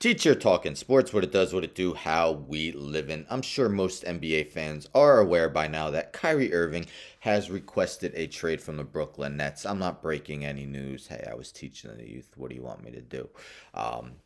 Teacher talking sports, what it does, what it do, how we live in. I'm sure most NBA fans are aware by now that Kyrie Irving has requested a trade from the Brooklyn Nets. I'm not breaking any news. Hey, I was teaching the youth. What do you want me to do?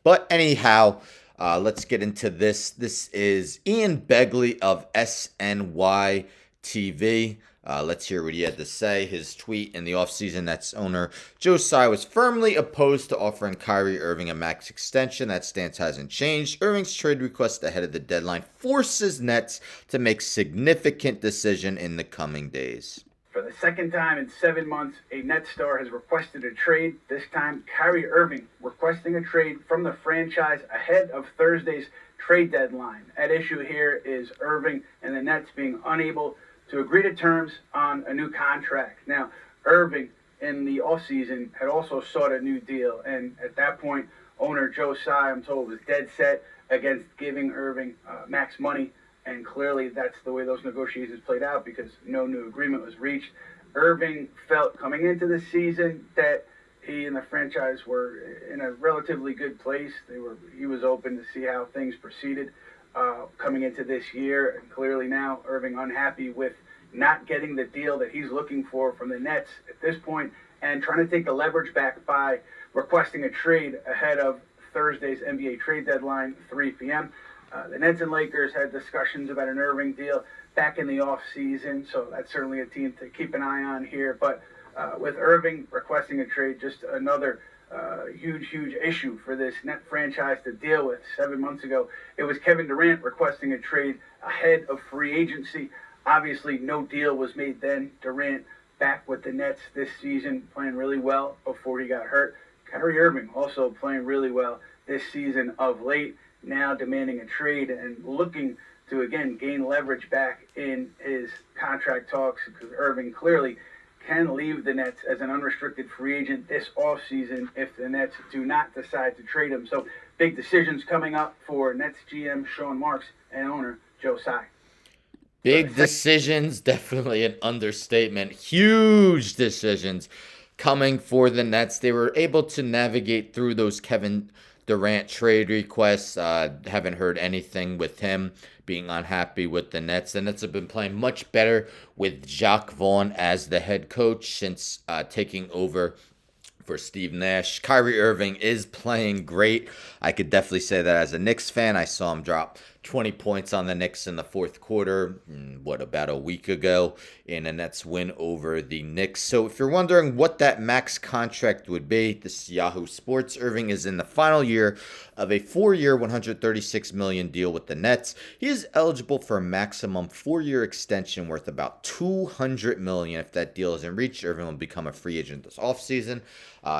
But anyhow, let's get into this. This is Ian Begley of SNY TV. Let's hear what he had to say. His tweet in the offseason, Nets owner Joe Tsai was firmly opposed to offering Kyrie Irving a max extension. That stance hasn't changed. Irving's trade request ahead of the deadline forces Nets to make significant decision in the coming days. For the second time in 7 months, a Nets star has requested a trade. This time, Kyrie Irving requesting a trade from the franchise ahead of Thursday's trade deadline. At issue here is Irving and the Nets being unable to agree to terms on a new contract. Now, Irving in the offseason had also sought a new deal, and at that point, owner Joe Tsai, I'm told, was dead set against giving Irving max money, and clearly that's the way those negotiations played out because no new agreement was reached. Irving felt coming into the season that he and the franchise were in a relatively good place. He was open to see how things proceeded coming into this year, and clearly now Irving unhappy with not getting the deal that he's looking for from the Nets at this point, and trying to take the leverage back by requesting a trade ahead of Thursday's NBA trade deadline, 3 p.m. The Nets and Lakers had discussions about an Irving deal back in the offseason, so that's certainly a team to keep an eye on here. But with Irving requesting a trade, just another huge issue for this Net franchise to deal with. 7 months ago, it was Kevin Durant requesting a trade ahead of free agency. Obviously, no deal was made then. Durant back with the Nets this season, playing really well before he got hurt. Kyrie Irving also playing really well this season of late, now demanding a trade and looking to, again, gain leverage back in his contract talks, because Irving clearly can leave the Nets as an unrestricted free agent this offseason if the Nets do not decide to trade him. So big decisions coming up for Nets GM Sean Marks and owner Joe Tsai. Big decisions, definitely an understatement. Huge decisions coming for the Nets. They were able to navigate through those Kevin Durant trade requests. Haven't heard anything with him being unhappy with the Nets. The Nets have been playing much better with Jacques Vaughn as the head coach since taking over for Steve Nash. Kyrie Irving is playing great. I could definitely say that as a Knicks fan. I saw him drop 20 points on the Knicks in the fourth quarter, about a week ago, in a Nets win over the Knicks. So if you're wondering what that max contract would be, this is Yahoo Sports. Irving is in the final year of a 4-year, $136 million deal with the Nets. He is eligible for a maximum 4-year extension worth about $200 million. If that deal isn't reached, Irving will become a free agent this offseason.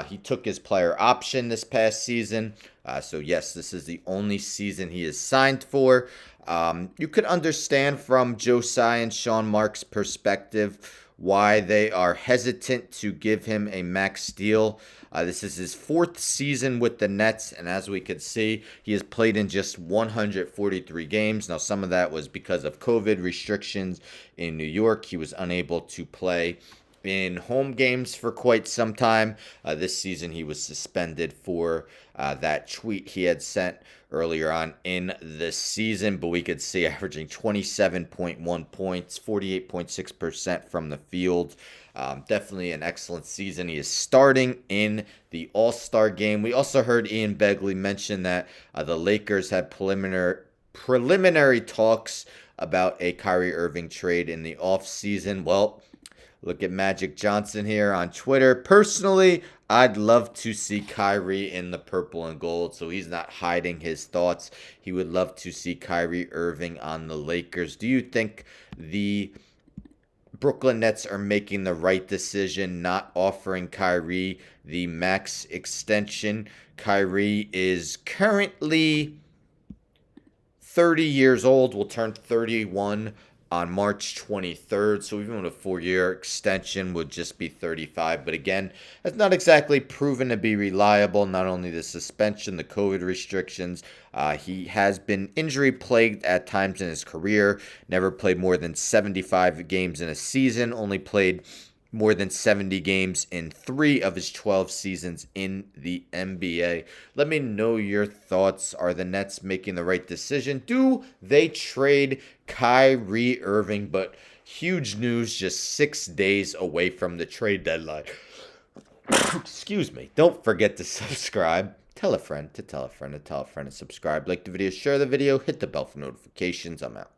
He took his player option this past season. So yes, this is the only season he is signed for. You could understand from Joe Tsai and Sean Marks' perspective why they are hesitant to give him a max deal. This is his 4th season with the Nets, and as we could see, he has played in just 143 games. Now, some of that was because of COVID restrictions in New York. He was unable to play in home games for quite some time. This season, he was suspended for that tweet he had sent earlier on in the season, but we could see averaging 27.1 points, 48.6% from the field. Definitely an excellent season. He is starting in the All-Star game. We also heard Ian Begley mention that the Lakers had preliminary talks about a Kyrie Irving trade in the offseason. Well, look at Magic Johnson here on Twitter. Personally, I'd love to see Kyrie in the purple and gold, so he's not hiding his thoughts. He would love to see Kyrie Irving on the Lakers. Do you think the Brooklyn Nets are making the right decision not offering Kyrie the max extension? Kyrie is currently 30 years old, will turn 31 on March 23rd, so even with a 4-year extension would just be 35. But again, that's not exactly proven to be reliable. Not only the suspension, the COVID restrictions, he has been injury plagued at times in his career. Never played more than 75 games in a season. Only played more than 70 games in 3 of his 12 seasons in the NBA. Let me know your thoughts. Are the Nets making the right decision? Do they trade Kyrie Irving? But huge news just 6 days away from the trade deadline. Excuse me. Don't forget to subscribe. Tell a friend to tell a friend to tell a friend to subscribe. Like the video, share the video, hit the bell for notifications. I'm out.